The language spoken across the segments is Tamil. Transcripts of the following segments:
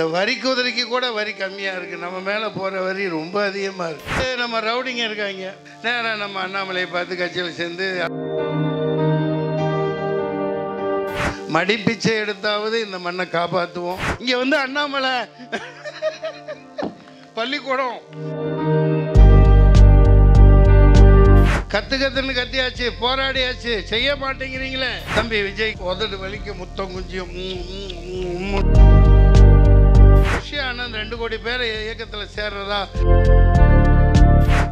இந்த வரி குதிரைக்கு கூட வரி கம்மியாக இருக்குது. நம்ம மேலே போகிற வரி ரொம்ப அதிகமாக இருக்குது. நம்ம ரவுடிங்க இருக்காங்க, நேராக நம்ம அண்ணாமலையை பார்த்து கட்சியில் சேர்ந்து மடிப்பிச்சை எடுத்தாவது இந்த மண்ணை காப்பாற்றுவோம். இங்கே வந்து அண்ணாமலை பள்ளிக்கூடம் கத்துன்னு கத்தியாச்சு, போராடியாச்சு, செய்ய மாட்டேங்கிறீங்களே. தம்பி விஜய் உதடு வலிக்க முத்தம் குஞ்சியும் ஆனந்த் 2 கோடி பேரை இயக்கத்தில் சேர்றதா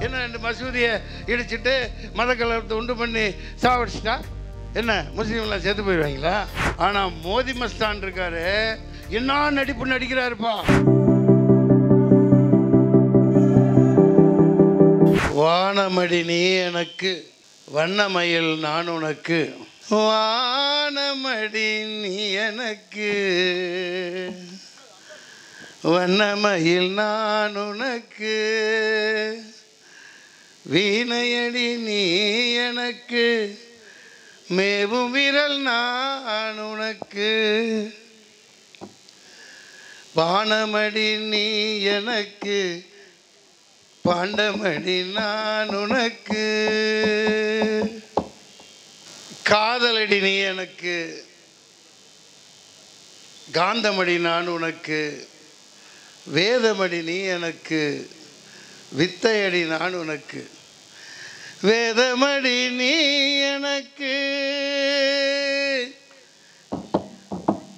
என்ன? 2 மசூதியை இடிச்சுட்டு மத கலவரத்தை உண்டு பண்ணி சாவடிச்சிட்டா என்ன முஸ்லீம்லாம் சேர்த்து போயிடுவாங்களா? ஆனால் மோதி மஸ்தான் இருக்காரு, என்ன நடிப்பு நடிக்கிறாருப்பா. வானமடி நீ எனக்கு, வண்ணமயில் நான் உனக்கு. வானமடி நீ எனக்கு, வண்ணமயில் நான் உனக்கு. வீணையடி நீ எனக்கு, மேவும் விரல் நான் உனக்கு. பானமடி நீ எனக்கு, பாண்டமடி நான் உனக்கு. காதலடி நீ எனக்கு, காந்தமடி நான் உனக்கு. வேதமடி நீ எனக்கு, வித்தையடி நான் உனக்கு. வேதமடி நீ எனக்கு,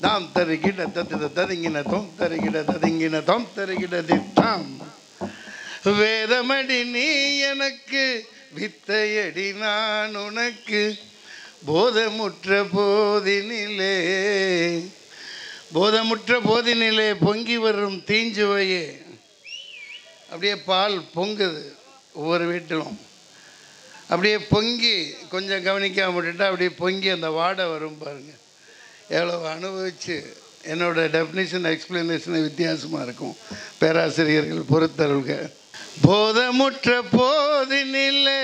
தாம் தருகிட தத்து ததுங்கின தோம் தருகிட ததுங்கின தோம் தருகிட திட்டாம். வேதமடி நீ எனக்கு, வித்தையடி நான் உனக்கு. போதமுற்ற போதினிலே, போதமுற்ற போதினிலே பொங்கி வரும் தீஞ்சுவையே. அப்படியே பால் பொங்குது ஒவ்வொரு வீட்டிலும், அப்படியே பொங்கி கொஞ்சம் கவனிக்காம விட்டுட்டா அப்படியே பொங்கி அந்த வாடை வரும் பாருங்க. எவ்வளோ அனுபவிச்சு என்னோட டெஃபினிஷன் எக்ஸ்பிளனேஷன் வித்தியாசமாக இருக்கும். பேராசிரியர்கள் பொறுத்தருள்க. போதமுற்ற போதினிலே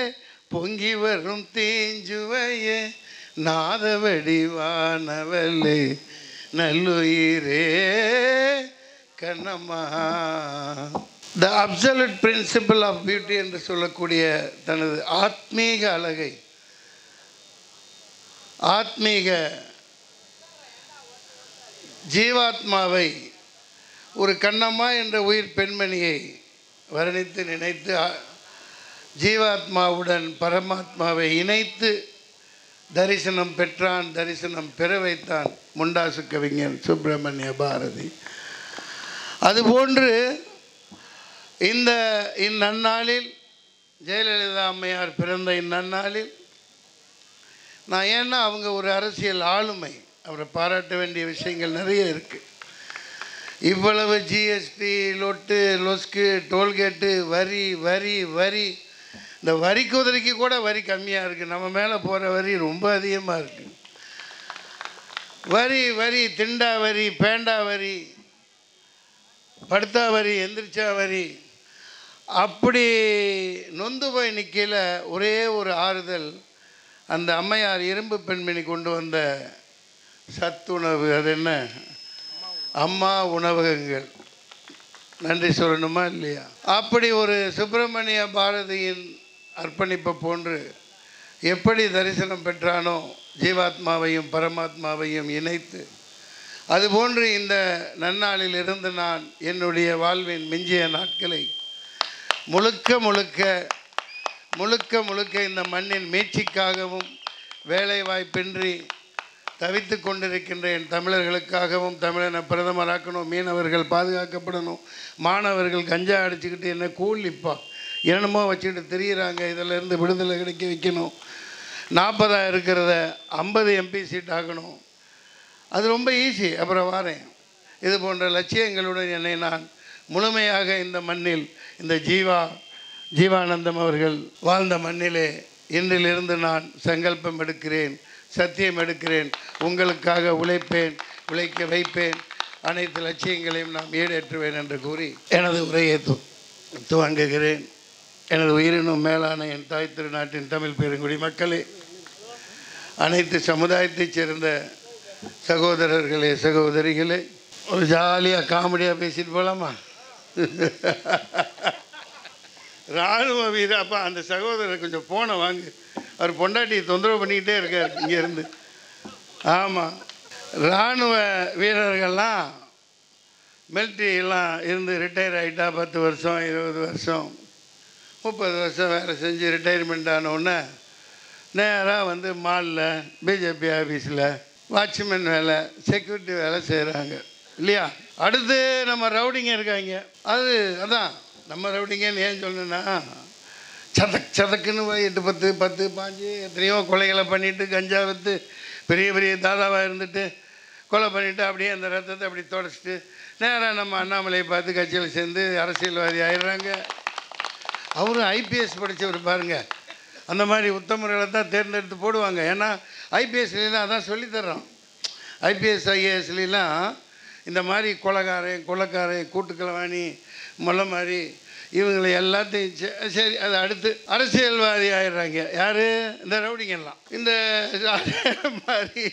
பொங்கி வரும் தீஞ்சுவையே, நாத வடிவானவளே நல்லுயிரே Kannamma. The absolute principle of beauty என்று சொல்லக்கூடிய தனது ஆத்மீக அழகை, ஆத்மீக ஜீவாத்மாவை, ஒரு கண்ணம்மா என்ற உயிர் பெண்மணியை வர்ணித்து நினைத்து ஜீவாத்மாவுடன் பரமாத்மாவை இணைத்து தரிசனம் பெற்றான், தரிசனம் பெற வைத்தான் முண்டாசு கவிஞர் சுப்பிரமணிய பாரதி. அதுபோன்று இந்நன்னாளில், ஜெயலலிதா அம்மையார் பிறந்த இந்நன்னாளில் நான், ஏன்னா அவங்க ஒரு அரசியல் ஆளுமை, அவரை பாராட்ட வேண்டிய விஷயங்கள் நிறைய இருக்குது. இவ்வளவு ஜிஎஸ்டி, லொட்டு லொஸ்கு, டோல்கேட்டு, வரி வரி வரி, இந்த வரி குதிரைக்கு கூட வரி கம்மியாக இருக்குது. நம்ம மேலே போகிற வரி ரொம்ப அதிகமாக இருக்குது. வரி வரி, திண்டா வரி, பேண்டா வரி, படுத்தா வரி, எந்திரிச்சா வரி. அப்படி நொந்து போய் நிற்கல ஒரே ஒரு ஆறுதல், அந்த அம்மையார் இரும்பு பெண்மணி கொண்டு வந்த சத்துணவு. அது என்ன? அம்மா உணவகங்கள். நன்றி சொல்லணுமா இல்லையா? அப்படி ஒரு சுப்பிரமணிய பாரதியின் அர்ப்பணிப்பை போன்று எப்படி தரிசனம் பெற்றானோ ஜீவாத்மாவையும் பரமாத்மாவையும் இணைத்து, அதுபோன்று இந்த நன்னாளில் இருந்து நான் என்னுடைய வாழ்வின் மிஞ்சிய நாட்களை முழுக்க முழுக்க முழுக்க முழுக்க இந்த மண்ணின் மீட்சிக்காகவும், வேலை வாய்ப்பின்றி தவித்து கொண்டிருக்கின்ற என் தமிழர்களுக்காகவும், தமிழனை பிரதமராக்கணும், மீனவர்கள் பாதுகாக்கப்படணும், மாணவர்கள் கஞ்சா அடிச்சுக்கிட்டு என்ன கூலிப்பா என்னமோ வச்சுக்கிட்டு தெரிகிறாங்க, இதிலேருந்து விடுதலை கிடைக்க வைக்கணும், 40 இருக்கிறத 50 எம்பி சீட் ஆகணும். அது ரொம்ப ஈஸி. அப்புறம் வாரேன். இது போன்ற லட்சியங்களுடன் என்னை நான் முழுமையாக இந்த மண்ணில், இந்த ஜீவானந்தம் அவர்கள் வாழ்ந்த மண்ணிலே இன்றிலிருந்து நான் சங்கல்பம் எடுக்கிறேன், சத்தியம் எடுக்கிறேன். உங்களுக்காக உழைப்பேன், உழைக்க வைப்பேன், அனைத்து லட்சியங்களையும் நாம் ஈடேற்றுவேன் என்று கூறி எனது உரையை துவங்குகிறேன். எனது உயிரினும் மேலான என் தாய் திருநாட்டின் தமிழ் பெருங்குடி மக்களே, அனைத்து சமுதாயத்தைச் சேர்ந்த சகோதரர்களே, சகோதரிகளே, ஒரு ஜாலியாக காமெடியாக பேசிட்டு போகலாமா? இராணுவ வீரர். அப்போ அந்த சகோதரர் கொஞ்சம் ஃபோனை வாங்கு, அவர் பொண்டாட்டியை தொந்தரவு பண்ணிக்கிட்டே இருக்கார் இங்கேருந்து. ஆமாம், இராணுவ வீரர்கள்லாம் மிலிட்ரியெல்லாம் இருந்து ரிட்டையர் ஆகிட்டா 10 வருஷம் 20 வருஷம் 30 வருஷம் வேலை செஞ்சு ரிட்டையர்மெண்ட் ஆனவுடனே நேராக வந்து மாலில் பிஜேபி ஆஃபீஸில் வாட்ச்மேன் வேலை, செக்யூரிட்டி வேலை செய்கிறாங்க இல்லையா? அடுத்து நம்ம ரவுடிங்க இருக்காங்க. அதான் நம்ம ரவுடிங்கன்னு ஏன் சொல்லணுன்னா, சதக்குன்னு போய் 8 10 10 5 எத்தனையோ கொலைகளை பண்ணிவிட்டு கஞ்சா விற்று பெரிய பெரிய தாதாவாக இருந்துட்டு கொலை பண்ணிவிட்டு அப்படியே அந்த ரத்தத்தை அப்படி தொடச்சிட்டு நேராக நம்ம அண்ணாமலையை பார்த்து கட்சியில் சேர்ந்து அரசியல்வாதி ஆயிடுறாங்க. அவரும் ஐபிஎஸ் படித்தவர் பாருங்கள். அந்த மாதிரி உத்தமர்களை தான் தேர்ந்தெடுத்து போடுவாங்க. ஏன்னா ஐபிஎஸ்லாம் அதான் சொல்லித்தர்றோம். ஐபிஎஸ் ஐஏஎஸ்லாம் இந்த மாதிரி கொலைக்காரன் கூட்டுக்கலவாணி முல்லை மாதிரி இவங்களை எல்லாத்தையும் சரி, அது அடுத்து அரசியல்வாதி ஆயிடுறாங்க. யார்? இந்த ரவுடிங்கெல்லாம். இந்த மாதிரி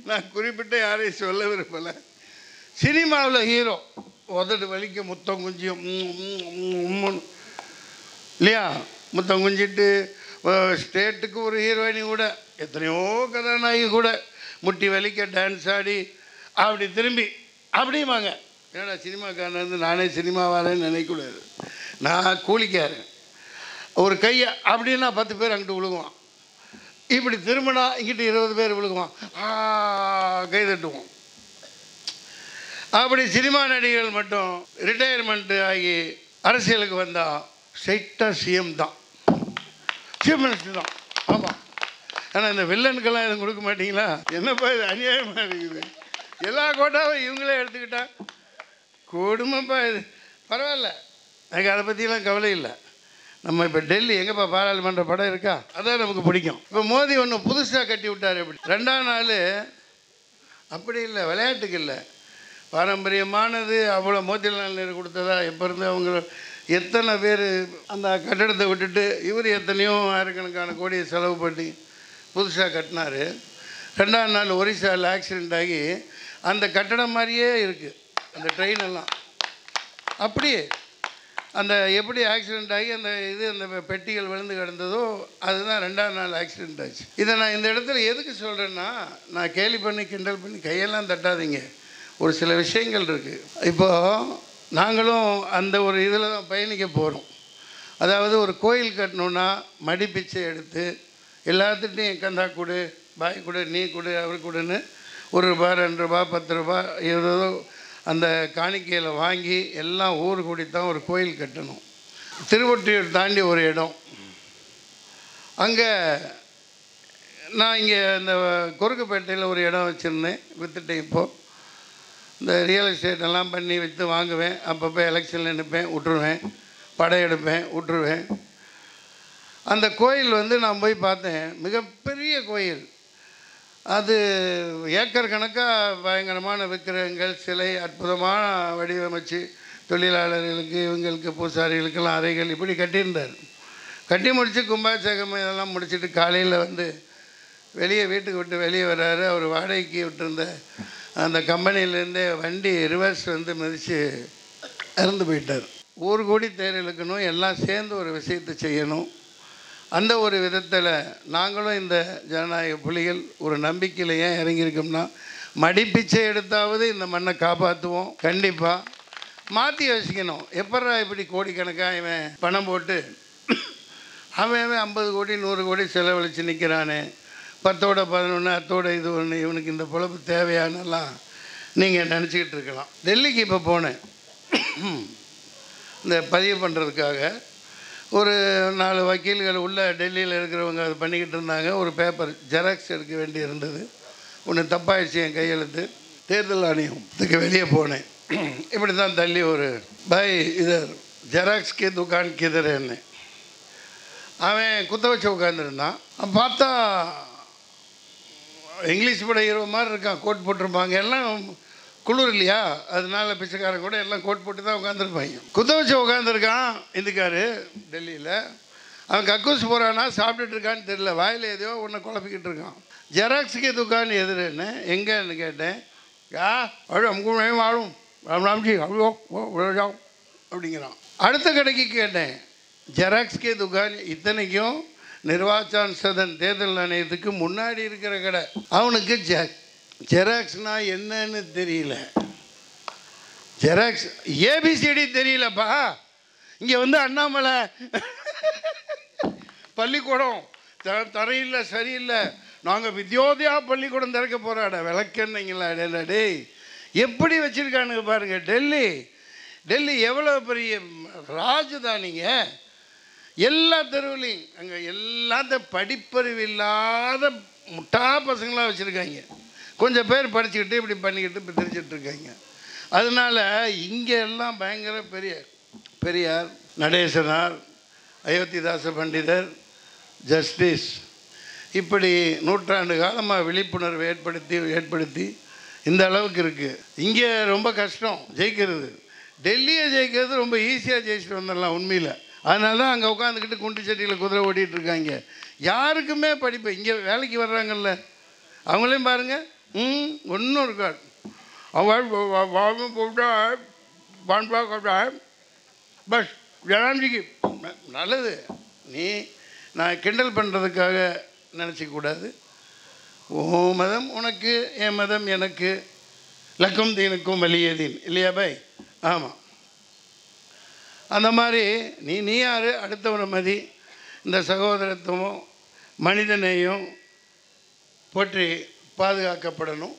நான் குறிப்பிட்ட யாரையும் சொல்ல விரும்பலை. சினிமாவில் ஹீரோ உதடு வலிக்க முத்தம் குஞ்சியும் இல்லையா? முத்தம் குஞ்சிட்டு ஸ்டேட்டுக்கு ஒரு ஹீரோயினி கூட, எத்தனையோ கதாநாயகி கூட முட்டி வலிக்க டான்ஸ் ஆடி அப்படி திரும்பி அப்படியுமாங்க. ஏன்னா சினிமாக்காரன் வந்து நானே சினிமாவாரேன்னு நினைக்கக்கூடாது. நான் கூலிக்காரன். ஒரு கையை அப்படின்னா 10 பேர் அங்கிட்டு விழுகுவான், இப்படி திரும்பினா இங்கிட்டு 20 பேர் விழுகுவான், கை தட்டுவோம். அப்படி சினிமா நடிகர்கள் மட்டும் ரிட்டையர்மெண்ட்டு ஆகி அரசியலுக்கு வந்தால் ஸ்ட்ரைட்டாக சிஎம் தான், சீஃப் மினிஸ்டர் தான். ஆமாம். ஆனால் இந்த வில்லனுக்கெல்லாம் எதுவும் கொடுக்க மாட்டிங்களா? என்னப்பா இது அநியாயமாக இருக்குது. எல்லா கோட்டாவும் இவங்களே எடுத்துக்கிட்டா கொடுமைப்பா இது. பரவாயில்ல, எனக்கு அதை பற்றிலாம் கவலை இல்லை. நம்ம இப்போ டெல்லி எங்கேப்பா பாராளுமன்ற படம் இருக்கா, அதான் நமக்கு பிடிக்கும். இப்போ மோடி ஒன்று புதுசாக கட்டி விட்டார். எப்படி 2ஆம் நாள் அப்படி இல்லை, விளையாட்டுக்கு இல்லை, பாரம்பரியமானது. அவ்வளோ மோதிலால் நேரு கொடுத்ததா எப்போ இருந்து அவங்க எத்தனை பேர் அந்த கட்டடத்தை விட்டுட்டு இவர் எத்தனையோ ஆயிரக்கணக்கான கோடியை செலவு பண்ணி புதுசாக கட்டினார். 2ஆம் நாள் ஒரிசாவில் ஆக்சிடெண்ட் ஆகி அந்த கட்டடம் மாதிரியே இருக்குது அந்த ட்ரெயின் எல்லாம். அப்படியே அந்த எப்படி ஆக்சிடெண்ட் ஆகி அந்த அந்த பெட்டிகள் விழுந்து கிடந்ததோ அதுதான் 2ஆம் நாள் ஆக்சிடெண்ட் ஆச்சு. இதை நான் இந்த இடத்துல எதுக்கு சொல்கிறேன்னா, நான் கேலி பண்ணி கிண்டல் பண்ணி கையெல்லாம் தட்டாதீங்க. ஒரு சில விஷயங்கள் இருக்குது. இப்போது நாங்களும் அந்த ஒரு இதில் தான் பயணிக்க போகிறோம். அதாவது ஒரு கோயில் கட்டணுன்னா மடிப்பிச்சை எடுத்து எல்லாத்துட்டையும் கந்தா கொடு, பாய் கொடு, நீ கொடு, அவர் கொடுன்னு ₹1 2 10 ஏதோ அந்த காணிக்கையில் வாங்கி எல்லாம் ஊர் கூடி தான் ஒரு கோயில் கட்டணும். திருவொற்றியூர் தாண்டி ஒரு இடம், அங்கே நான் இங்கே இந்த குறுக்குப்பேட்டையில் ஒரு இடம் வச்சுருந்தேன், விற்றுட்டேன். இப்போது இந்த ரியல் எஸ்டேட் எல்லாம் பண்ணி விற்று வாங்குவேன். அப்பப்போ எலெக்ஷனில் நிற்பேன், விட்டுருவேன், படையெடுப்பேன், விட்டுருவேன். அந்த கோயில் வந்து நான் போய் பார்த்தேன், மிகப்பெரிய கோயில். அது ஏக்கர் கணக்காக பயங்கரமான விக்கிரகங்கள், சிலை, அற்புதமான வடிவமைச்சு தொழிலாளர்களுக்கு இவங்களுக்கு பூசாரிகளுக்கெல்லாம் அறைகள் இப்படி கட்டியிருந்தார். கட்டி முடித்து கும்பாபிஷேகம் இதெல்லாம் முடிச்சுட்டு காலையில் வந்து வெளியே வீட்டுக்கு விட்டு வெளியே வர்றாரு. அவர் வாடகைக்கு விட்டுருந்த அந்த கம்பெனிலேருந்தே வண்டி ரிவர்ஸ் வந்து மிதித்து இறந்து போயிட்டார். ஊர் கூடி தேர் இழுக்கணும், எல்லாம் சேர்ந்து ஒரு விஷயத்தை செய்யணும். அந்த ஒரு விதத்தில் நாங்களும் இந்த ஜனநாயக புலிகள் ஒரு நம்பிக்கையில் ஏன் இறங்கியிருக்கோம்னா, மடிப்பிச்சை எடுத்தாவது இந்த மண்ணை காப்பாற்றுவோம். கண்டிப்பாக மாற்றி யோசிக்கணும். எப்பட்றா இப்படி கோடிக்கணக்காக இவன் பணம் போட்டு அவன் 50 கோடி 100 கோடி செலவழித்து நிற்கிறானே, 10ஓட 11 அத்தோட இது ஒன்று, இவனுக்கு இந்த பொழப்பு தேவையானலாம் நீங்கள் நினச்சிக்கிட்டு இருக்கலாம். டெல்லிக்கு இப்போ போனேன் இந்த பதிவு பண்ணுறதுக்காக. ஒரு 4 வக்கீல்கள் உள்ள டெல்லியில் இருக்கிறவங்க அது பண்ணிக்கிட்டு இருந்தாங்க. ஒரு பேப்பர் ஜெராக்ஸ் எடுக்க வேண்டி இருந்தது. ஒன்று தப்பாயிடுச்சு என் கையெழுத்து. தேர்தல் ஆணையத்துக்கு வெளியே போனேன். இப்படி தான் தள்ளி ஒரு பாய் இதர் ஜெராக்ஸ்க்கு துக்கான் கிதறேன்னு அவன் குத்த வச்சு உட்காந்துருந்தான். பார்த்தா இங்கிலீஷ் பட ஹீரோ மாதிரி இருக்கான், கோட் போட்டிருப்பாங்க. எல்லாம் குளிர் இல்லையா, அதனால பிச்சைக்காரன் கூட எல்லாம் கோட் போட்டு தான் உட்காந்துருப்பாங்க. குத்த வச்சு உட்காந்துருக்கான் இந்துக்காரு டெல்லியில். அவன் கக்கூஸ் போகிறானா சாப்பிட்டுட்டு இருக்கான்னு தெரியல, வாயில் எதையோ ஒன்று குழப்பிக்கிட்டு இருக்கான். ஜெராக்ஸுக்கு துக்கான் எதிரேன்னு எங்கேன்னு கேட்டேன். யா அழு அமுக்குமே வாழும் ராம்ஜி அவ்வளோ அப்படிங்கிறான். அடுத்த கடைக்கு கேட்டேன், ஜெராக்ஸ்கே துகான், இத்தனைக்கும் நிர்வாச்சான் சதன் தேர்தல் ஆணையத்துக்கு முன்னாடி இருக்கிற கடை. அவனுக்கு ஜெராக்ஸ்னா என்னன்னு தெரியல, ஜெராக்ஸ் ஏபிசிடி தெரியலப்பா. இங்கே வந்து அண்ணாமலை பள்ளிக்கூடம் தரையில்லை சரியில்லை, நாங்கள் வித்யோதயா பள்ளிக்கூடம் திறக்க போகிறாட விளக்கன்னீங்களா? டே எப்படி வச்சுருக்கானுங்க பாருங்க. டெல்லி எவ்வளோ பெரிய ராஜதானிங்க. எல்லா தெருவுலையும் அங்கே எல்லாத்த படிப்பறிவு இல்லாத முட்டா பசங்களாக வச்சுருக்காங்க. கொஞ்சம் பேர் படிச்சுக்கிட்டு இப்படி பண்ணிக்கிட்டு இப்போ தெரிஞ்சிட்ருக்காங்க. அதனால் இங்கே எல்லாம் பயங்கர பெரியார், நடேசனார், அயோத்திதாச பண்டிதர், ஜஸ்டிஸ், இப்படி நூற்றாண்டு காலமாக விழிப்புணர்வு ஏற்படுத்தி இந்த அளவுக்கு இருக்குது. இங்கே ரொம்ப கஷ்டம் ஜெயிக்கிறது. டெல்லியை ஜெயிக்கிறது ரொம்ப ஈஸியாக ஜெயிச்சுட்டு வந்துடலாம் உண்மையில். அதனால தான் அங்கே உட்காந்துக்கிட்டு குண்டு சட்டியில் குதிரை ஓட்டிகிட்ருக்காங்க. யாருக்குமே படிப்பு இங்கே வேலைக்கு வர்றாங்கல்ல அவங்களையும் பாருங்கள், ஒன்றும் இருக்காது. அவங்க போட்டா பஸ் ஜனாதிக்கு நல்லது. நான் கிண்டல் பண்ணுறதுக்காக நினச்சிக்கூடாது. ஓ மதம் உனக்கு, என் மதம் எனக்கு, லக்கும் தீனுக்கும் வலியதீன் இல்லையா பாய்? ஆமாம். அந்த மாதிரி நீ யார், அடுத்தவனை மதி. இந்த சகோதரத்துவம் மனிதனையும் போற்றி பாதுகாக்கப்படணும்.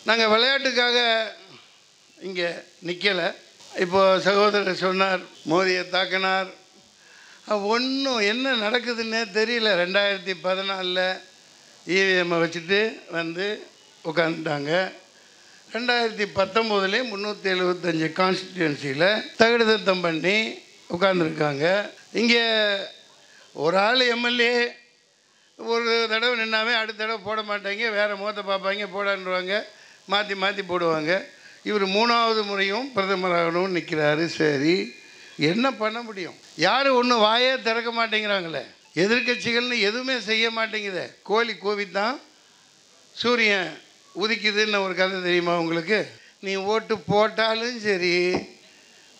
நாங்கள் விளையாட்டுக்காக இங்கே நிற்கலை. இப்போது சகோதரர் சொன்னார் மோதியை தாக்கினார். ஒன்றும் என்ன நடக்குதுன்னே தெரியல. 2014 இவிஎம்மை வச்சுட்டு வந்து உட்காந்துட்டாங்க. 2019 375 கான்ஸ்டிடியூன்சியில் தகுதித்தம் பண்ணி உட்காந்துருக்காங்க. இங்கே ஒரு ஆள் எம்எல்ஏ ஒரு தடவை நின்னாவே அடுத்த தடவை போட மாட்டாங்க, வேறு முகத்தை பார்ப்பாங்க, போடான்னுவாங்க, மாற்றி போடுவாங்க. இவர் 3வது முறையும் பிரதமராகணும்னு நிற்கிறாரு. சரி, என்ன பண்ண முடியும்? யாரும் ஒன்றும் வாயே திறக்க மாட்டேங்கிறாங்களே. எதிர்கட்சிகள்னு எதுவுமே செய்ய மாட்டேங்குதே. கோழி கோவித்தான் சூரியன் உதிக்குதுன்னு ஒரு கதை தெரியுமா உங்களுக்கு? நீ ஓட்டு போட்டாலும் சரி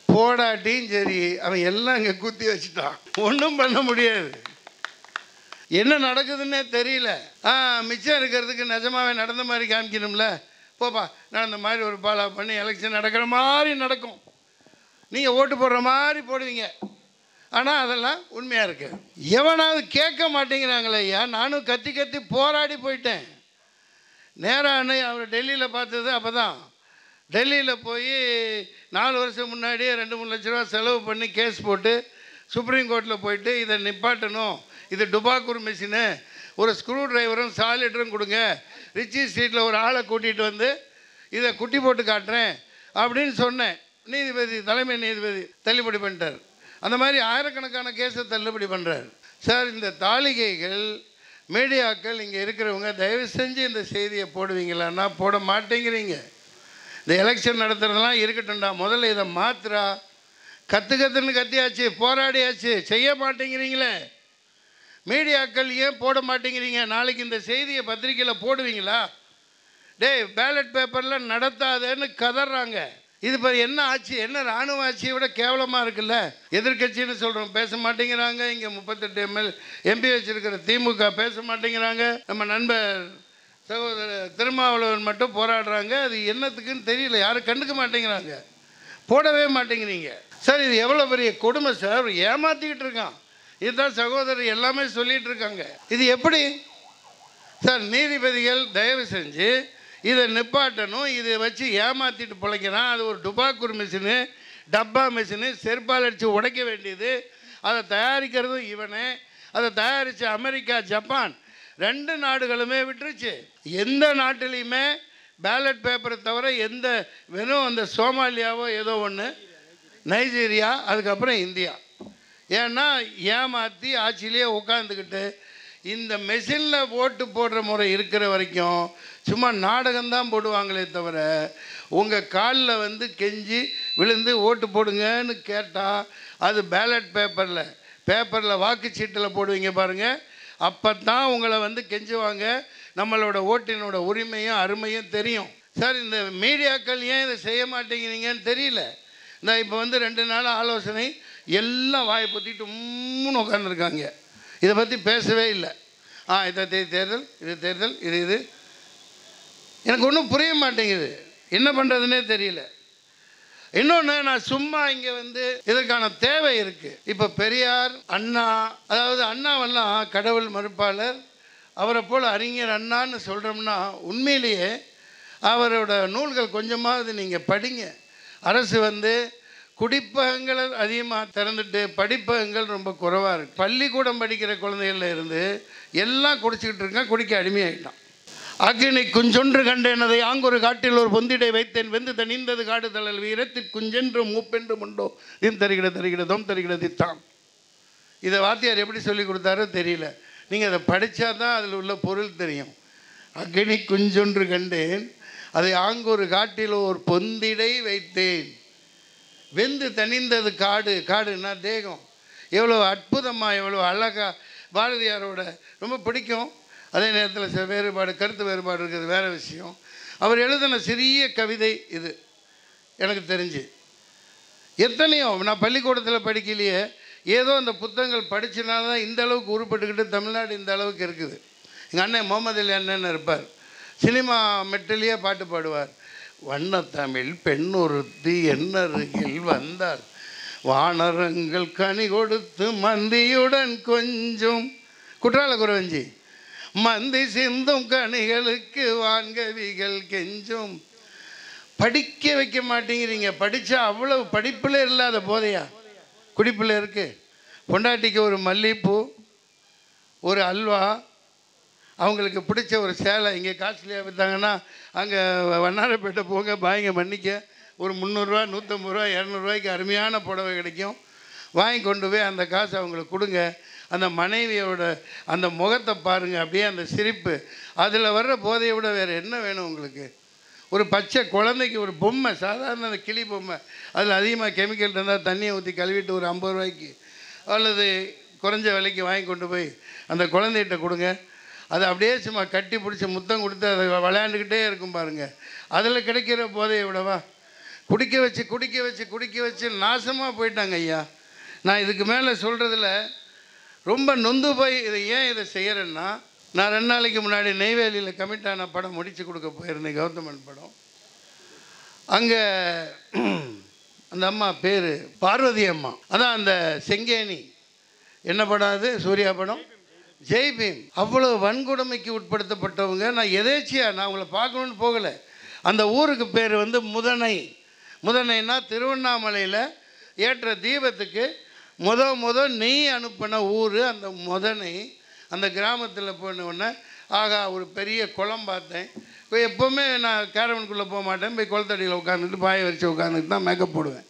போடாட்டியும் சரி அவன் எல்லாம் இங்கே குத்தி வச்சுட்டான். ஒன்றும் பண்ண முடியாது. என்ன நடக்குதுன்னே தெரியல. மிச்சம் இருக்கிறதுக்கு நிஜமாவே நடந்த மாதிரி காமிக்கணும்ல. போப்பா, நடந்த மாதிரி ஒரு பாலா பண்ணி எலெக்ஷன் நடக்கிற மாதிரி நடக்கும். நீங்கள் ஓட்டு போடுற மாதிரி போடுவீங்க. ஆனால் அதெல்லாம் உண்மையாக இருக்கு. எவனாவது கேட்க மாட்டேங்கிறாங்களே ஐயா. நானும் கத்தி போராடி போயிட்டேன். நேராக அவர் டெல்லியில் பார்த்தது அப்போ தான். டெல்லியில் போய் 4 வருஷம் முன்னாடியே 2-3 லட்ச ரூபா செலவு பண்ணி கேஸ் போட்டு சுப்ரீம் கோர்ட்டில் போயிட்டு இதை நிப்பாட்டணும், இது டுபாக்கூர் மிஷினு, ஒரு ஸ்க்ரூ டிரைவரும் சாலிட்டரும் கொடுங்க, ரிச்சி ஸ்ட்ரீட்டில் ஒரு ஆளை கூட்டிகிட்டு வந்து இதை குட்டி போட்டு காட்டுறேன் அப்படின்னு சொன்னேன். தலைமை நீதிபதி தள்ளுபடி பண்ணிட்டார். அந்த மாதிரி ஆயிரக்கணக்கான கேஸை தள்ளுபடி பண்ணுறார். சார், இந்த தாளிகைகள் மீடியாக்கள் இங்கே இருக்கிறவங்க தயவு செஞ்சு இந்த செய்தியை போடுவீங்களான்னா போட மாட்டேங்கிறீங்க. இந்த எலெக்ஷன் நடத்துகிறதெல்லாம் இருக்கட்டும்டா, முதல்ல இதை மாத்திரா. கற்றுன்னு கத்தியாச்சு, போராடியாச்சு, செய்ய மாட்டேங்கிறீங்களே. மீடியாக்கள் ஏன் போட மாட்டேங்கிறீங்க? நாளைக்கு இந்த செய்தியை பத்திரிக்கையில் போடுவீங்களா? பேலட் பேப்பரில் நடத்தாதேன்னு கதறாங்க. இது இப்போ என்ன ஆட்சி? என்ன இராணுவ ஆட்சியை விட கேவலமாக இருக்குல்ல. எதிர்கட்சின்னு சொல்கிறோம், பேச மாட்டேங்கிறாங்க. இங்கே 38 எம்பி வச்சுருக்கிற திமுக பேச மாட்டேங்கிறாங்க. நம்ம நண்பர் சகோதரர் திருமாவளவன் மட்டும் போராடுறாங்க. அது என்னத்துக்குன்னு தெரியல. யாரும் கண்டுக்க மாட்டேங்கிறாங்க, போடவே மாட்டேங்கிறீங்க. சார், இது எவ்வளோ பெரிய கொடுமை சார். ஏமாற்றிக்கிட்டு இருக்கான். இதுதான் சகோதரர் எல்லாமே சொல்லிகிட்டு இருக்காங்க. இது எப்படி சார்? நீதிபதிகள் தயவு செஞ்சு இதை நிப்பாட்டணும். இதை வச்சு ஏமாற்றிட்டு பிழைக்கிறான். அது ஒரு டுபாக்கூர் மிஷினு, டப்பா மிஷினு, செருப்பால் அடித்து உடைக்க வேண்டியது. அதை தயாரிக்கிறதும் இவனே. அதை தயாரித்த அமெரிக்கா, ஜப்பான் 2 நாடுகளுமே விட்டுருச்சு. எந்த நாட்டிலையுமே பேலட் பேப்பரை தவிர எந்த வெறும் அந்த சோமாலியாவோ ஏதோ ஒன்று, நைஜீரியா, அதுக்கப்புறம் இந்தியா. ஏன்னா ஏமாற்றி ஆட்சியிலேயே உட்காந்துக்கிட்டு இந்த மெஷினில் ஓட்டு போடுற முறை இருக்கிற வரைக்கும் சும்மா நாடகம்தான் போடுவாங்களே தவிர உங்கள் காலில் வந்து கெஞ்சி விழுந்து ஓட்டு போடுங்கன்னு கேட்டால் அது பேலட் பேப்பரில் வாக்குச்சீட்டில் போடுவீங்க பாருங்கள். அப்போ தான் உங்களை வந்து கெஞ்சுவாங்க. நம்மளோட ஓட்டினோட உரிமையும் அருமையும் தெரியும். சார் இந்த மீடியாக்கள் ஏன் இதை செய்ய மாட்டேங்கிறீங்கன்னு தெரியல. நான் இப்போ வந்து 2 நாள் ஆலோசனை எல்லாம் வாயை பற்றிட்டு உம்முன்னு உட்காந்துருக்காங்க. இதை பற்றி பேசவே இல்லை. இதை தேர்தல், இது தேர்தல், இது எனக்கு ஒன்றும் புரிய மாட்டேங்குது, என்ன பண்ணுறதுனே தெரியல. இன்னொன்று, நான் சும்மா இங்கே வந்து இதற்கான தேவை இருக்குது. இப்போ பெரியார், அண்ணா, அதாவது அண்ணாவெல்லாம் கடவுள் மறுப்பாளர், அவரை போல் அறிஞர் அண்ணான்னு சொல்கிறோம்னா உண்மையிலேயே அவரோட நூல்கள் கொஞ்சமாவது நீங்கள் படிங்க. அரசு வந்து குடிப்பகங்கள் அதிகமாக திறந்துட்டு படிப்பகங்கள் ரொம்ப குறைவாக இருக்குது. பள்ளிக்கூடம் படிக்கிற குழந்தைகளில் இருந்து எல்லாம் குடிச்சிக்கிட்டு இருக்கான், குடிக்க அடிமையாகிட்டான். அக்னி குஞ்சொன்று கண்டேனதை ஆங்கொரு காட்டில் ஒரு பொந்திடை வைத்தேன், வெந்து தனிந்தது காடு தளல் வீரத்தில் குஞ்சென்று மூப்பென்று முண்டோ தீம் தருகிற தருகிறதோம் தருகிற தித்தான். இதை வாத்தியார் எப்படி சொல்லி கொடுத்தாரோ தெரியல. நீங்கள் அதை படித்தா தான் அதில் உள்ள பொருள் தெரியும். அக்னி குஞ்சொன்று கண்டேன், அதை ஆங்கொரு காட்டில் ஒரு பொந்திடை வைத்தேன், வெந்து தனிந்தது காடு. காடுன்னா தேகம். எவ்வளோ அற்புதமாக, எவ்வளோ அழகாக பாரதியாரோட ரொம்ப பிடிக்கும். அதே நேரத்தில் சில வேறுபாடு, கருத்து வேறுபாடு இருக்கிறது வேறு விஷயம். அவர் எழுதின சிறிய கவிதை இது எனக்கு தெரிஞ்சு. எத்தனையோ நான் பள்ளிக்கூடத்தில் படிக்கலையே, ஏதோ அந்த புத்தகங்கள் படித்தனால தான் இந்த அளவுக்கு உருப்பட்டுக்கிட்டு தமிழ்நாடு இந்த அளவுக்கு இருக்குது. எங்கள் அண்ணன் முகமது அலி அண்ணன் இருப்பார், சினிமா மெட்டிலேயே பாட்டு பாடுவார். வண்ணத்தமிழ் பெண்ணொருத்தி என்னருகில் வந்தார், வானரங்கள் கனி கொடுத்து மந்தியுடன் கொஞ்சம் குற்றால குறவஞ்சி மந்தி சிந்தும் கனிகளுக்கு வான்கவிகள் கெஞ்சும். படிக்க வைக்க மாட்டேங்கிறீங்க. படித்தா அவ்வளவு படிப்பில் இல்லாத போதையா குடிப்பில் இருக்குது. பொண்டாட்டிக்கு ஒரு மல்லிகைப்பூ, ஒரு அல்வா, அவங்களுக்கு பிடிச்ச ஒரு சேலை. இங்கே காஸ்ட்லியாக விற்றாங்கன்னா அங்கே வண்ணாரப்பேட்டை போங்க, பாய்ங்க மன்னிக்க, ஒரு 300 ரூபா 150 ரூபா 200 ரூபாய்க்கு அருமையான புடவை கிடைக்கும். வாங்கி கொண்டு போய் அந்த காசை அவங்களுக்கு கொடுங்க. அந்த மனைவியோட அந்த முகத்தை பாருங்கள், அப்படியே அந்த சிரிப்பு. அதில் வர்ற போதையை விட வேறு என்ன வேணும் உங்களுக்கு? ஒரு பச்சை குழந்தைக்கு ஒரு பொம்மை, சாதாரண அந்த கிளி பொம்மை, அதில் அதிகமாக கெமிக்கல் இருந்தால் தண்ணியை ஊற்றி கழுவிட்டு ஒரு 50 ரூபாய்க்கு அல்லது குறைஞ்ச விலைக்கு வாங்கி கொண்டு போய் அந்த குழந்தைகிட்ட கொடுங்க. அதை அப்படியே சும்மா கட்டி பிடிச்சி முத்தம் கொடுத்து அதை விளையாண்டுக்கிட்டே இருக்கும் பாருங்கள். அதில் கிடைக்கிற போதையை விடவா? குடிக்க வச்சு குடிக்க வச்சு குடிக்க வச்சு நாசமாக போயிட்டாங்க ஐயா. நான் இதுக்கு மேலே சொல்கிறதுல ரொம்ப நொந்து போய் இதை செய்கிறேன்னா, நான் 2 நாளைக்கு முன்னாடி நெய்வேலியில் கமிட்டான படம் முடித்து கொடுக்க போயிருந்தேன், கௌதமன் படம். அங்கே அந்த அம்மா பேர் பார்வதி அம்மா, அதான் அந்த செங்கேணி என்ன படம் அது, சூர்யா படம், ஜெய்பீம். அவ்வளோ வன்கொடுமைக்கு உட்படுத்தப்பட்டவங்க. நான் எதேச்சியாக நான் அவங்கள பார்க்கணுன்னு போகலை. அந்த ஊருக்கு பேர் வந்து முதனை. முதனைன்னா திருவண்ணாமலையில் ஏற்ற தீபத்துக்கு நெய் அனுப்பின ஊர் அந்த முதனை. அந்த கிராமத்தில் போனவுடனே ஆகா ஒரு பெரிய குளம் பார்த்தேன். இப்போ எப்போவுமே நான் கேரவனுக்குள்ளே போக மாட்டேன், போய் குளத்தடியில் உட்காந்துட்டு பாயை வச்சு உட்காந்துட்டு தான் மேக்கப் போடுவேன்.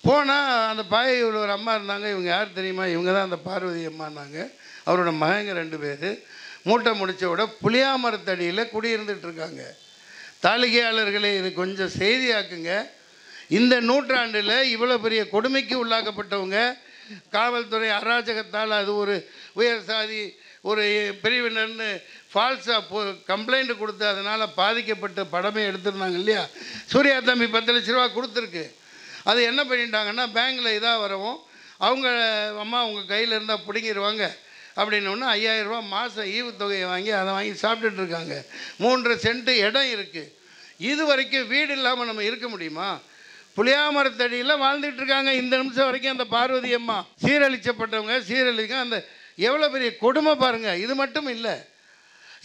போனால் அந்த பாயை ஒரு அம்மா இருந்தாங்க. இவங்க யார் தெரியுமா? இவங்க தான் அந்த பார்வதி அம்மானாங்க. அவரோட மகங்க 2 பேர் மூட்டை முடித்தோட புளியாமரத்தடியில் குடியிருந்துட்டுருக்காங்க. தாளிகையாளர்களே, இது கொஞ்சம் செய்தியாக்குங்க. இந்த நூற்றாண்டில் இவ்வளோ பெரிய கொடுமைக்கு உள்ளாக்கப்பட்டவங்க, காவல்துறை அராஜகத்தால் அது ஒரு உயர் சாதி ஒரு பிரிவினர்னு ஃபால்ஸாக கம்ப்ளைண்ட் கொடுத்து அதனால் பாதிக்கப்பட்ட படமே எடுத்துருந்தாங்க இல்லையா? சூர்யா தம்பி 10 லட்ச ரூபா கொடுத்துருக்கு. அது என்ன பண்ணிட்டாங்கன்னா, பேங்கில் இதாக வரவும் அவங்க அம்மா உங்கள் கையில் இருந்தால் பிடிங்கிடுவாங்க அப்படின்னோடனே 5000 ரூபா மாதம் ஈவுத்தொகையை வாங்கி அதை வாங்கி சாப்பிட்டுட்டு இருக்காங்க. 3 சென்ட் இடம் இருக்குது. இது வரைக்கும் வீடு இல்லாமல் நம்ம இருக்க முடியுமா? புளியாமரத்தடியில் வாழ்ந்துட்டு இருக்காங்க இந்த நிமிஷம் வரைக்கும். அந்த பார்வதி அம்மா சீரழிச்சப்பட்டவங்க, சீரழிக்க அந்த எவ்வளோ பெரிய கொடுமை பாருங்கள். இது மட்டும் இல்லை,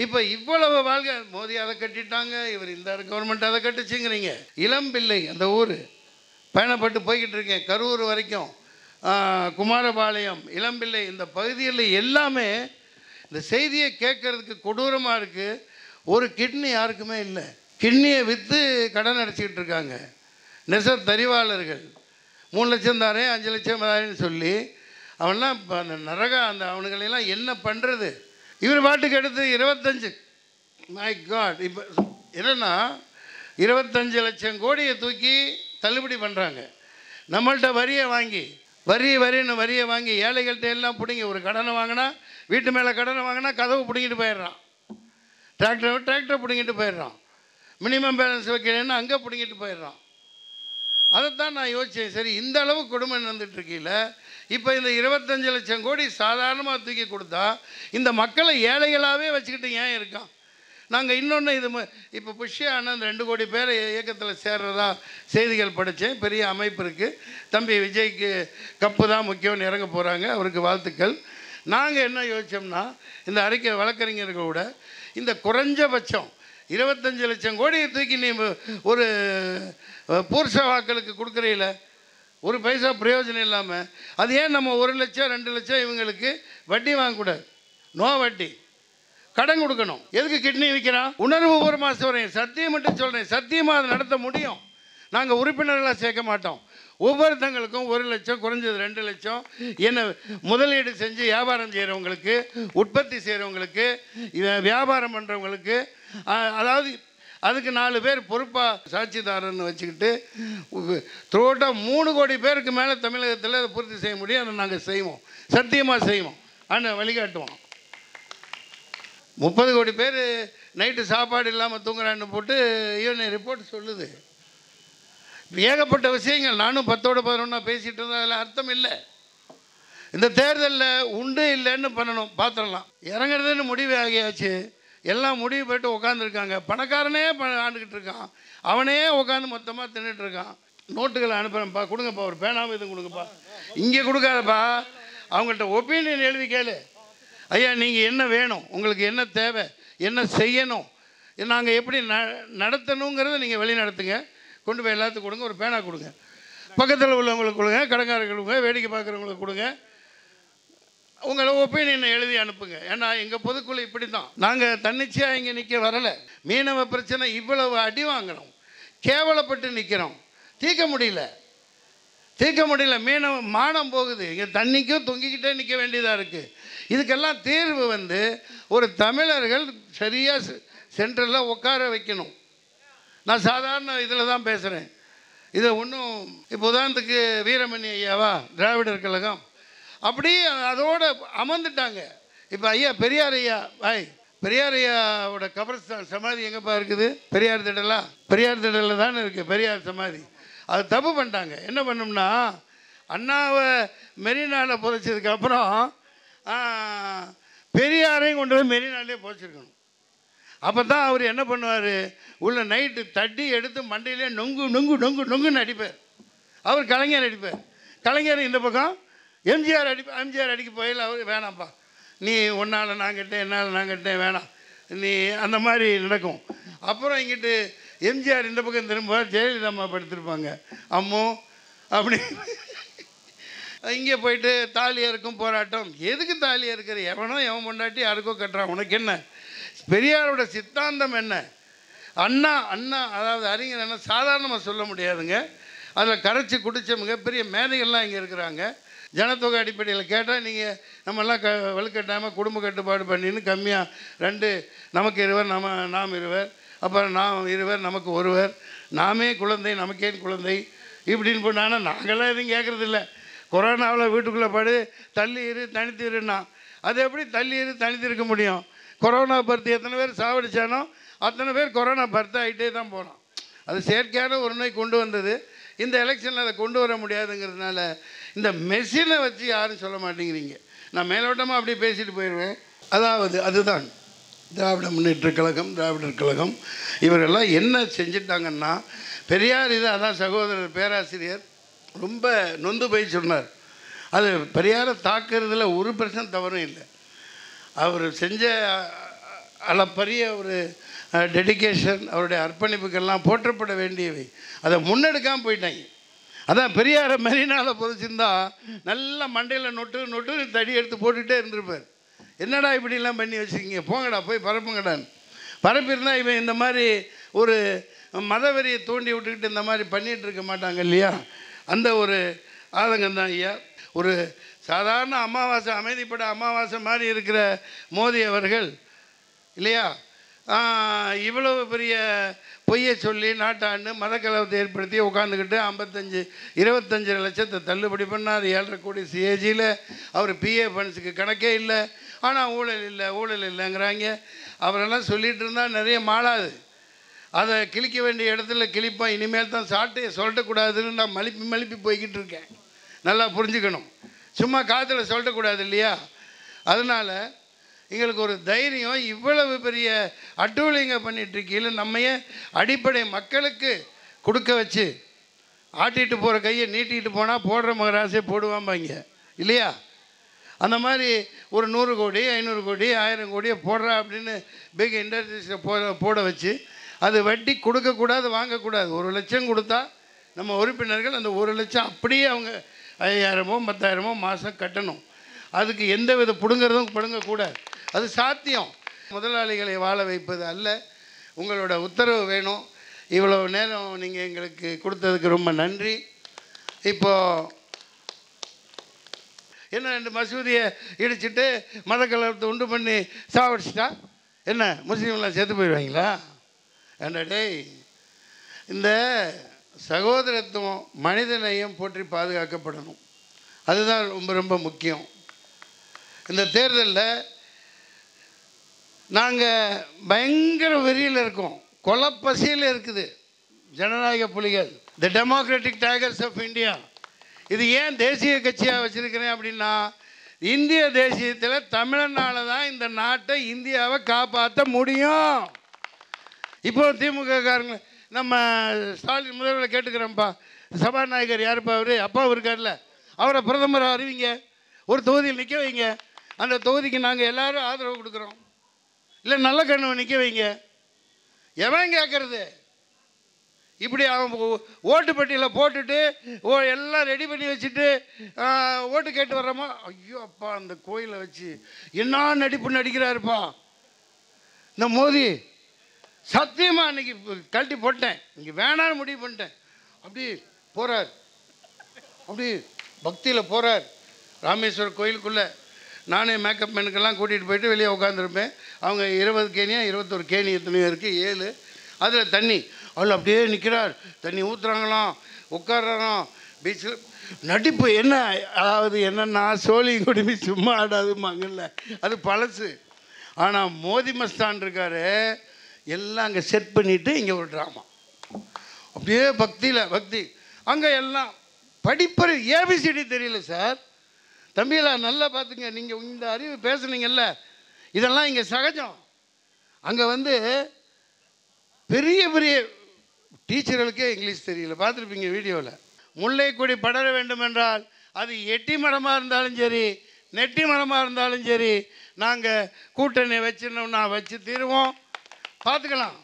இப்போ இவ்வளவு வாழ்க்கை மோதி அதை கட்டிட்டாங்க, இவர் இந்த கவர்மெண்ட் அதை கட்டுச்சுங்கிறீங்க. இளம்பிள்ளை அந்த ஊர் பயணப்பட்டு போய்கிட்டு இருக்கேன், கரூர் வரைக்கும், குமாரபாளையம், இளம்பிள்ளை இந்த பகுதியில் எல்லாமே இந்த செய்தியை கேட்குறதுக்கு கொடூரமாக இருக்குது. ஒரு கிட்னி யாருக்குமே இல்லை. கிட்னியை விற்று கடன் அடைச்சிக்கிட்டு இருக்காங்க. நெசர் தறிவாளர்கள் 3 லட்சம் தாரேன் 5 லட்சம் தாரேன்னு சொல்லி அவன்லாம் இப்போ அந்த அந்த அவனுங்களெல்லாம் என்ன பண்ணுறது? இவர் பாட்டுக்கு எடுத்து 25 மை காட். இப்போ என்னென்னா 25 லட்சம் கோடியை தூக்கி தள்ளுபடி பண்ணுறாங்க. நம்மள்கிட்ட வரியை வாங்கி வரியை வாங்கி ஏழைகள்கிட்ட எல்லாம் பிடிங்கி ஒரு கடனை வாங்கினா, வீட்டு மேலே கடனை வாங்கினா கதவு பிடிங்கிட்டு போயிடுறான். டிராக்டரை பிடிங்கிட்டு போயிடுறான். மினிமம் பேலன்ஸ் வைக்கிறேன்னு அங்கே பிடிங்கிட்டு போயிடுறான். அதைத்தான் நான் யோசித்தேன். சரி, இந்த அளவு கொடுமை நடந்துட்டுருக்கீல, இப்போ இந்த 25 லட்சம் கோடி சாதாரணமாக தூக்கி கொடுத்தா இந்த மக்களை ஏழைகளாகவே வச்சுக்கிட்டு ஏன் இருக்கான்? நாங்கள் இன்னொன்று இது இப்போ புஷ்ய ஆனந்த் 2 கோடி பேர் இயக்கத்தில் சேர்றதா செய்திகள் படித்தேன். பெரிய அமைப்பு இருக்குது. தம்பி விஜய்க்கு கப்பு தான் முக்கியம்னு இறங்க போகிறாங்க, அவருக்கு வாழ்த்துக்கள். நாங்கள் என்ன யோசித்தோம்னா, இந்த அறிக்கை வழக்கறிஞர்களோட இந்த குறைஞ்சபட்சம் 25 லட்சம் கோடியை தூக்கி நீ ஒரு பூர்ச வாக்களுக்கு கொடுக்குறீல, ஒரு பைசா பிரயோஜனம் இல்லாமல், அது ஏன் நம்ம 1 லட்சம் 2 லட்சம் இவங்களுக்கு வட்டி வாங்கக்கூடாது? நோ வட்டி, கடன் கொடுக்கணும். எதுக்கு கிட்னி விற்கிறான்? உணர்வு பூர்வமாக சொல்கிறேன், சத்தியம் மட்டும் சொல்கிறேன், சத்தியமாக அதை நடத்த முடியும். நாங்கள் உறுப்பினர்களாக சேர்க்க மாட்டோம். ஒவ்வொருத்தங்களுக்கும் 1 லட்சம், குறைஞ்சது 2 லட்சம், என்ன முதலீடு செஞ்சு வியாபாரம் செய்கிறவங்களுக்கு, உற்பத்தி செய்கிறவங்களுக்கு, வியாபாரம் பண்ணுறவங்களுக்கு, அதாவது அதுக்கு 4 பேர் பொறுப்பாக சாட்சிதாரன்னு வச்சுக்கிட்டு த்ரோட்டாக 3 கோடி பேருக்கு மேலே தமிழகத்தில் அதை பூர்த்தி செய்ய முடியும். அதை நாங்கள் செய்வோம், சத்தியமாக செய்வோம், ஆனால் வழிகாட்டுவோம். 30 கோடி பேர் நைட்டு சாப்பாடு இல்லாமல் தூங்குறான்னு போட்டு யூஎன்ஏ ரிப்போர்ட் சொல்லுது. ஏகப்பட்ட விஷயங்கள் நானும் 10ஓட 11 பேசிகிட்டு இருந்தேன். அதில் அர்த்தம் இல்லை. இந்த தேர்தலில் உண்டு இல்லைன்னு பண்ணணும், பார்த்துடலாம். இறங்குறதுன்னு முடிவு ஆகியாச்சு. எல்லாம் முடிவு போய்ட்டு உட்காந்துருக்காங்க. பணக்காரனே ஆண்டுக்கிட்டு இருக்கான், அவனே உட்காந்து மொத்தமாக தின்னுட்டு இருக்கான். நோட்டுகளை அனுப்புகிறேன்ப்பா, கொடுங்கப்பா, ஒரு பேனாவும் இதுவும் கொடுங்கப்பா. இங்கே கொடுக்காதப்பா, அவங்கள்ட்ட ஒப்பீனியன் எழுதி கேளு. ஐயா, நீங்கள் என்ன வேணும், உங்களுக்கு என்ன தேவை, என்ன செய்யணும், நாங்கள் எப்படி நடத்தணுங்கிறத நீங்கள் வெளி நடத்துங்க. கொண்டு போய் எல்லாத்துக்கும் கொடுங்க. ஒரு பேனா கொடுங்க, பக்கத்தில் உள்ளவங்களுக்கு கொடுங்க, கடைக்காரர்களுக்கு கொடுங்க, வேடிக்கை பார்க்குறவங்களுக்கு கொடுங்க. உங்களை ஒப்பீனியனை எழுதி அனுப்புங்க. ஏன்னா எங்கள் பொதுக்குழு இப்படி தான். நாங்கள் தன்னிச்சையாக இங்கே நிற்க வரலை. மீனவ பிரச்சனை இவ்வளவு அடி வாங்கணும், கேவலப்பட்டு நிற்கிறோம், தீர்க்க முடியல. மீனவ மானம் போகுது. இங்கே தண்ணிக்கும் தொங்கிக்கிட்டே நிற்க வேண்டியதாக இருக்குது. இதுக்கெல்லாம் தீர்வு ஒரு தமிழர்கள் சரியாக சென்ட்ரலில் உட்கார வைக்கணும். நான் சாதாரண இதில் தான் பேசுகிறேன். இதை ஒன்றும் இப்போ உதாரணத்துக்கு வீரமணி ஐயாவா, திராவிடர் கழகம் அப்படி அதோடு அமர்ந்துட்டாங்க. இப்போ ஐயா பெரியார் ஐயா, பெரியார் ஐயாவோட கபரஸ்தான் சமாதி எங்கேப்பா இருக்குது? பெரியார் திடலில் தானே இருக்குது பெரியார் சமாதி. அது தப்பு பண்ணிட்டாங்க. என்ன பண்ணோம்னா, அண்ணாவை மெரினாவில் புதைச்சதுக்கப்புறம் பெரியாரையும் கொண்டு போய் மெரினாலே புதைச்சிருக்கணும். அப்போ தான் அவர் என்ன பண்ணுவார், உள்ள நைட்டு தட்டி எடுத்து மண்டையிலே நொங்குன்னு அடிப்பார். அவர் கலைஞர் அடிப்பார். கலைஞர் இந்த பக்கம் எம்ஜிஆர் அடிக்க போயில அவர் வேணாம்ப்பா, நீ ஒன்றால் நான் கட்டேன், என்னால் நான் கட்டேன், வேணாம் நீ, அந்த மாதிரி நடக்கும். அப்புறம் இங்கிட்டு எம்ஜிஆர் இந்த பக்கம் திரும்ப ஜெயலலிதா அம்மா படுத்திருப்பாங்க, அம்மோ அப்படி. இங்கே போயிட்டு தாலியாக இருக்கும் போராட்டம். எதுக்கு தாலியாக இருக்கிற? எவன் பொண்டாட்டி யாருக்கோ கட்டுறான், உனக்கு என்ன? பெரியாரோட சித்தாந்தம் என்ன? அண்ணா அதாவது அறிஞர் என்ன சாதாரணமாக சொல்ல முடியாதுங்க. அதில் கரைச்சி குடித்த மிகப்பெரிய மேதைகள்லாம் இங்கே இருக்கிறாங்க. ஜனத்தொகை அடிப்படையில் கேட்டால் நீங்கள் நம்மெல்லாம் வலுக்கட்டாமல் குடும்ப கட்டுப்பாடு பண்ணின்னு கம்மியாக 2 நமக்கு 20 நாம் 20, அப்புறம் நாம் 20 நமக்கு 1, நாமே குழந்தை நமக்கேன் குழந்தை இப்படின்னு போனான்னா நாங்களாம் எதுவும் கேட்குறதில்ல. கொரோனாவில் வீட்டுக்குள்ளே படு, தள்ளி இரு, தனித்து இருன்னா அது எப்படி தள்ளி இரு தனித்து இருக்க முடியும்? கொரோனா பருத்தி எத்தனை பேர் சாவடிச்சானோ அத்தனை பேர் கொரோனா பருத்து ஆகிட்டே தான் போனோம். அது செயற்கையான ஒரு நோய் கொண்டு வந்தது. இந்த எலெக்ஷனில் அதை கொண்டு வர முடியாதுங்கிறதுனால இந்த மெஷினை வச்சு யாரும் சொல்ல மாட்டேங்கிறீங்க. நான் மேலோட்டமாக அப்படியே பேசிட்டு போயிடுவேன். அதாவது அதுதான் திராவிட முன்னேற்றக் கழகம், திராவிடர் கழகம் இவரெல்லாம் என்ன செஞ்சிட்டாங்கன்னா, பெரியார் இது அதான் சகோதரர் பேராசிரியர் ரொம்ப நொந்து போய் சொன்னார். அது பெரியாரை தாக்குறதுல 1% தவறும் இல்லை. அவர் செஞ்ச அளப்பரிய ஒரு டெடிக்கேஷன், அவருடைய அர்ப்பணிப்புக்கெல்லாம் போற்றப்பட வேண்டியவை. அதை முன்னெடுக்காமல் போயிட்டாங்க. அதான் பெரியாரை மெரினாவில் புதைச்சிருந்தா நல்லா மண்டையில் நொட்டு தடி எடுத்து போட்டுகிட்டே இருந்திருப்பார். என்னடா இப்படிலாம் பண்ணி வச்சுக்கிங்க, போங்கடா போய் பரப்புங்கடான்னு. பரப்பியிருந்தால் இவன் இந்த மாதிரி ஒரு மதவெறியை தூண்டி விட்டுக்கிட்டு இந்த மாதிரி பண்ணிகிட்டு இருக்க மாட்டாங்க இல்லையா? அந்த ஒரு ஆதங்கம் தான் ஐயா. ஒரு சாதாரண அமாவாசை, அமைதிப்பட அமாவாசை மாதிரி இருக்கிற மோடி அவர்கள் இல்லையா, இவ்வளவு பெரிய பொய்யை சொல்லி நாட்டாண்டு மதக்கலவத்தை ஏற்படுத்தி உட்காந்துக்கிட்டு 25 லட்சத்தை தள்ளுபடி பண்ணார். 7.5 கோடி சிஏஜியில் அவர் பிஏ ஃபண்ட்ஸுக்கு கணக்கே இல்லை. ஆனால் ஊழல் இல்லைங்கிறாங்க. அவரெல்லாம் சொல்லிகிட்டு இருந்தால் நிறைய மாளாது. அதை கிழிக்க வேண்டிய இடத்துல கிழிப்போம். இனிமேல் தான் சாட்டையை சொல்லக்கூடாதுன்னு நான் மலிப்பி போய்கிட்டு இருக்கேன். நல்லா புரிஞ்சுக்கணும். சும்மா காற்றுல சொல்லக்கூடாது இல்லையா? அதனால் எங்களுக்கு ஒரு தைரியம். இவ்வளவு பெரிய அட்டூழியங்க பண்ணிகிட்ருக்கீங்கள நம்மையே அடிப்படை மக்களுக்கு கொடுக்க வச்சு ஆட்டிகிட்டு போகிற கையை நீட்டிகிட்டு போனால் போடுற மகராசே போடுவாம்பாங்க இல்லையா? அந்த மாதிரி ஒரு 100 கோடி 500 கோடி 1000 கோடியை போடுறா அப்படின்னு பிக் இண்டஸ்ட்ரீஸில் போட வச்சு அது வட்டி கொடுக்கக்கூடாது, வாங்கக்கூடாது. 1 லட்சம் கொடுத்தா நம்ம உறுப்பினர்கள் அந்த 1 லட்சம் அப்படியே அவங்க 5000மோ 10,000மோ மாதம் கட்டணும். அதுக்கு எந்த வித பிடுங்கிறதும் பிடுங்கக்கூடாது. அது சாத்தியம். முதலாளிகளை வாழ வைப்பது அல்ல. உங்களோட உத்தரவு வேணும். இவ்வளவு நேரம் நீங்கள் எங்களுக்கு கொடுத்ததுக்கு ரொம்ப நன்றி. இப்போது என்ன 2 மசூதியை இடிச்சிட்டு மத கலவரத்தை உண்டு பண்ணி சாவடிச்சிட்டா என்ன முஸ்லீம்லாம் செத்து போயிடுவாங்களா? ஏண்டா டேய், இந்த சகோதரத்துவம் மனிதநேயம் போற்றி பாதுகாக்கப்படணும். அதுதான் ரொம்ப ரொம்ப முக்கியம். இந்த தேர்தலில் நாங்கள் பயங்கர வெறியில் இருக்கோம், கொலப்பசியில் இருக்குது ஜனநாயக புலிகள், the democratic tigers of India. இது ஏன் தேசிய கட்சியாக வச்சுருக்கிறேன் அப்படின்னா, இந்திய தேசியத்தில் தமிழனால தான் இந்த நாட்டை இந்தியாவை காப்பாற்ற முடியும். இப்போ திமுக காரங்க நம்ம ஸ்டாலின் முதல்வரை கேட்டுக்கிறோம்ப்பா, சபாநாயகர் யாருப்பா அவர்? அப்பாவும் இருக்கார்ல, அவரை பிரதமராக அறிவிங்க, ஒரு தொகுதியில் நிற்க வைங்க. அந்த தொகுதிக்கு நாங்கள் எல்லோரும் ஆதரவு கொடுக்குறோம். இல்லை நல்ல கண்ணு நிற்க வைங்க. எவன் கேட்குறது? இப்படி அவன் ஓட்டு பட்டியலில் போட்டுட்டு எல்லாம் ரெடி பண்ணி வச்சுட்டு ஓட்டு கேட்டு வர்றோமா? ஐயோ அப்பா, அந்த கோயிலை வச்சு என்ன நடிப்பு நடிக்கிறாருப்பா இந்த மோதி. சத்தியமாக அன்றைக்கி கழட்டி போட்டேன், இங்கே வேணான்னு முடிவு பண்ணிட்டேன். அப்படி போகிறார், அப்படி பக்தியில் போகிறார் ராமேஸ்வரர் கோயிலுக்குள்ளே. நானே மேக்கப் மேனுக்கெல்லாம் கூட்டிகிட்டு போயிட்டு வெளியே உட்காந்துருப்பேன். அவங்க 20 கேணியா 21 கேணி எத்தனையோ இருக்குது, 7. அதில் தண்ணி அவள் அப்படியே நிற்கிறார். தண்ணி ஊற்றுறாங்களாம், உட்காடுறாங்களாம். பீச்சில் நடிப்பு என்ன, அதாவது என்னென்னா சோழி குடிமி சும்மா ஆடாதுமாங்கல்ல, அது பழசு. ஆனால் மோதி மஸ்தான் இருக்கார், எல்லாம் அங்கே செட் பண்ணிவிட்டு இங்கே ஒரு ட்ராமா அப்படியே பக்தியில் பக்தி. அங்கே எல்லாம் படிப்பறை ஏபிசிடி தெரியல சார். தம்பியெல்லாம் நல்லா பார்த்துங்க, நீங்கள் இந்த அறிவு பேசுனீங்கல்ல, இதெல்லாம் இங்கே சகஜம். அங்கே வந்து பெரிய பெரிய டீச்சர்களுக்கே இங்கிலீஷ் தெரியல, பார்த்துருப்பீங்க வீடியோவில். முல்லை கொடி படர வேண்டும் என்றால் அது எட்டி மரமாக இருந்தாலும் சரி, நெட்டி மரமாக இருந்தாலும் சரி, நாங்கள் கூட்டணி வச்சிருந்தோம்னா வச்சு தீருவோம். பார்த்துக்கலாம்.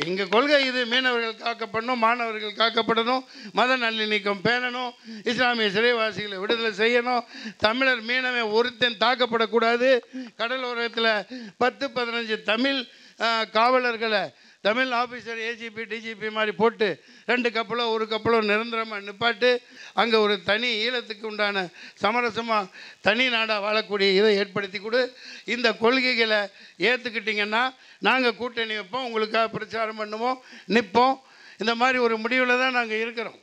எங்கள் கொள்கை இது. மீனவர்கள் காக்கப்படணும், மாணவர்கள் காக்கப்படணும், மத நல்லிணக்கம் பேணணும், இஸ்லாமிய சிறைவாசிகளை விடுதலை செய்யணும், தமிழர் மீனவன் ஒருத்தன் தாக்கப்படக்கூடாது. கடலோரத்தில் 10-15 தமிழ் காவலர்களை, தமிழ் ஆஃபீஸர் ஏஜிபி டிஜிபி மாதிரி போட்டு 2 கப்பலோ 1 கப்பலோ நிரந்தரமாக நிப்பாட்டு, அங்கே ஒரு தனி ஈழத்துக்கு உண்டான சமரசமாக தனி நாடாக வாழக்கூடிய இதை ஏற்படுத்தி கொடு. இந்த கொள்கைகளை ஏற்றுக்கிட்டிங்கன்னா நாங்கள் கூட்டணி வைப்போம், உங்களுக்காக பிரச்சாரம் பண்ணுவோம், நிற்போம். இந்த மாதிரி ஒரு முடிவில் தான் நாங்கள் இருக்கிறோம்.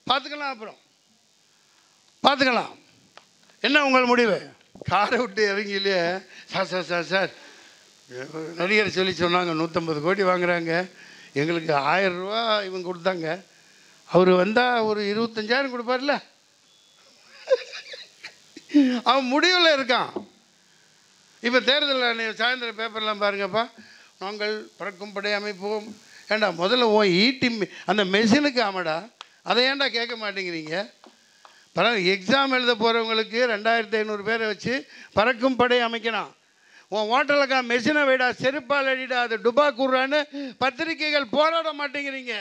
பார்த்துக்கலாம், அப்புறம் பார்த்துக்கலாம். என்ன உங்கள் முடிவு? காரை விட்டு இறங்கிலையே சார் சார் சார் சார் நடிகர் சொல்லி சொன்னாங்க 150 கோடி வாங்குறாங்க, எங்களுக்கு 1000 ரூபா இவங்க கொடுத்தாங்க, அவர் வந்தால் ஒரு 25,000 கொடுப்பார்ல. அவன் முடிவில் இருக்கான். இப்போ தேர்தலில் சாயந்தரம் பேப்பர்லாம் பாருங்கப்பா, நாங்கள் பறக்கும் படை அமைப்போம். ஏண்டா முதல்ல ஈட்டி அந்த மெஷினுக்கு ஆமாடா, அதை ஏன்டா கேட்க மாட்டேங்கிறீங்க? எக்ஸாம் எழுத போகிறவங்களுக்கு 2500 பேரை வச்சு பறக்கும் படை அமைக்கணும். உன் ஹோட்டலுக்கா மெஷினை விடா, செருப்பால் அடிடா, அது டுபா கூடுறான்னு பத்திரிகைகள் போராட மாட்டேங்கிறீங்க.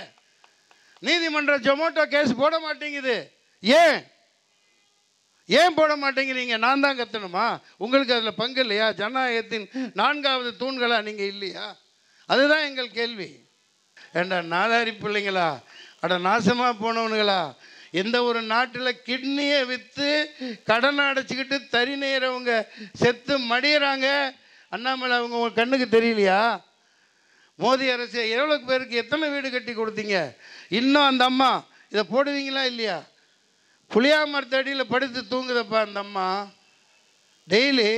நீதிமன்ற ஜொமேட்டோ கேஸ் போட மாட்டேங்குது. ஏன் போட மாட்டேங்கிறீங்க? நான் தான் கத்தணுமா? உங்களுக்கு அதில் பங்கு இல்லையா? ஜனநாயகத்தின் 4வது தூண்களா நீங்கள் இல்லையா? அதுதான் எங்கள் கேள்வி. ஏண்டா நாதாரி பிள்ளைங்களா, அட நாசமாக போனவனுங்களா, எந்த ஒரு நாட்டில் கிட்னியை விற்று கடனை அடைச்சிக்கிட்டு தறி நெய்கிறவங்க செத்து மடியிறாங்க. அண்ணாமலை அவங்க உங்கள் கண்ணுக்கு தெரியலையா? மோடி அரசு எவ்வளோ பேருக்கு எத்தனை வீடு கட்டி கொடுத்தீங்க? இன்னும் அந்த அம்மா இதை போடுவீங்களா இல்லையா? புளியா மரத்தடியில் படுத்து தூங்குதப்பா அந்த அம்மா டெய்லி.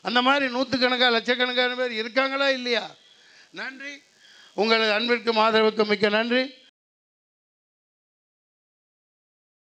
அந்த மாதிரி 100கணக்கான லட்சக்கணக்கான பேர் இருக்காங்களா இல்லையா? நன்றி. உங்களது அன்பிற்கும் ஆதரவுக்கும் மிக்க நன்றி.